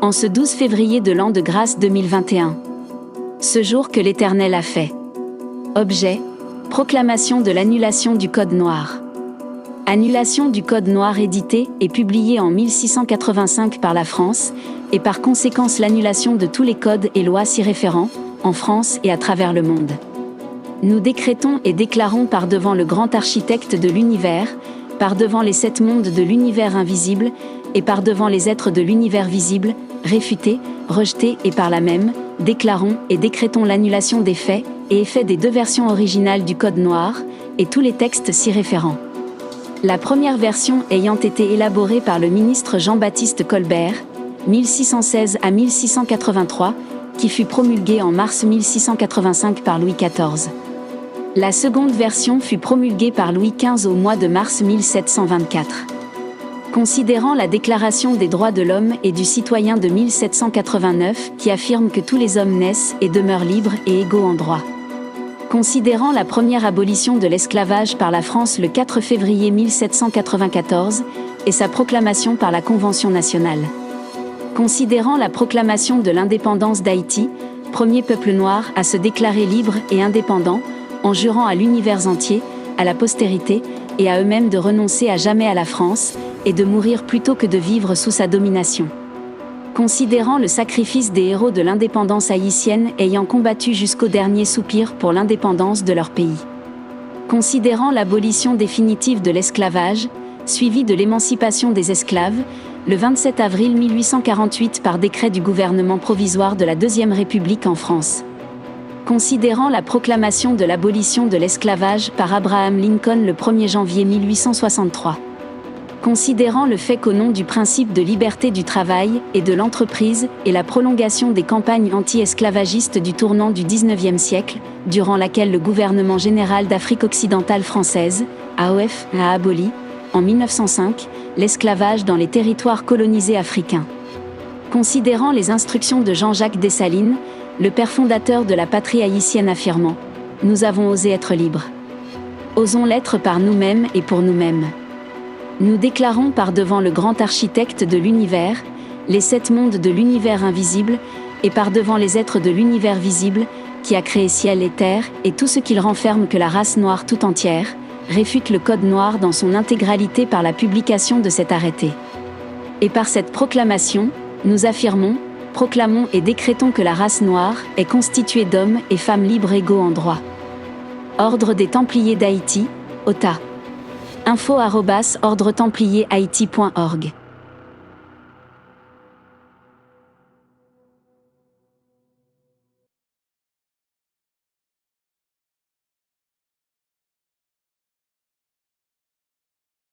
En ce 12 février de l'an de grâce 2021. Ce jour que l'Éternel a fait. Objet, proclamation de l'annulation du Code noir. Annulation du Code noir édité et publié en 1685 par la France, et par conséquence l'annulation de tous les codes et lois s'y référant, en France et à travers le monde. Nous décrétons et déclarons par devant le grand architecte de l'univers, par devant les 7 mondes de l'univers invisible, et par devant les êtres de l'univers visible, réfutés, rejetés et par là même, déclarons et décrétons l'annulation des faits et effets des 2 versions originales du Code noir, et tous les textes s'y référant. La première version ayant été élaborée par le ministre Jean-Baptiste Colbert, 1616 à 1683, qui fut promulguée en mars 1685 par Louis XIV. La seconde version fut promulguée par Louis XV au mois de mars 1724. Considérant la Déclaration des droits de l'homme et du citoyen de 1789, qui affirme que tous les hommes naissent et demeurent libres et égaux en droit. Considérant la première abolition de l'esclavage par la France le 4 février 1794, et sa proclamation par la Convention nationale. Considérant la proclamation de l'indépendance d'Haïti, premier peuple noir à se déclarer libre et indépendant, en jurant à l'univers entier, à la postérité, et à eux-mêmes de renoncer à jamais à la France, et de mourir plutôt que de vivre sous sa domination. Considérant le sacrifice des héros de l'indépendance haïtienne ayant combattu jusqu'au dernier soupir pour l'indépendance de leur pays. Considérant l'abolition définitive de l'esclavage, suivie de l'émancipation des esclaves, le 27 avril 1848 par décret du gouvernement provisoire de la Deuxième République en France. Considérant la proclamation de l'abolition de l'esclavage par Abraham Lincoln le 1er janvier 1863. Considérant le fait qu'au nom du principe de liberté du travail et de l'entreprise et la prolongation des campagnes anti-esclavagistes du tournant du XIXe siècle, durant laquelle le gouvernement général d'Afrique occidentale française, AOF, a aboli, en 1905, l'esclavage dans les territoires colonisés africains. Considérant les instructions de Jean-Jacques Dessalines, le père fondateur de la patrie haïtienne affirmant « Nous avons osé être libres. Osons l'être par nous-mêmes et pour nous-mêmes. » Nous déclarons par devant le grand architecte de l'univers, les 7 mondes de l'univers invisible, et par devant les êtres de l'univers visible, qui a créé ciel et terre, et tout ce qu'il renferme que la race noire tout entière, réfute le Code noir dans son intégralité par la publication de cet arrêté. Et par cette proclamation, nous affirmons, proclamons et décrétons que la race noire est constituée d'hommes et femmes libres égaux en droit. Ordre des Templiers d'Haïti, OTA. info@ordretemplierhaiti.org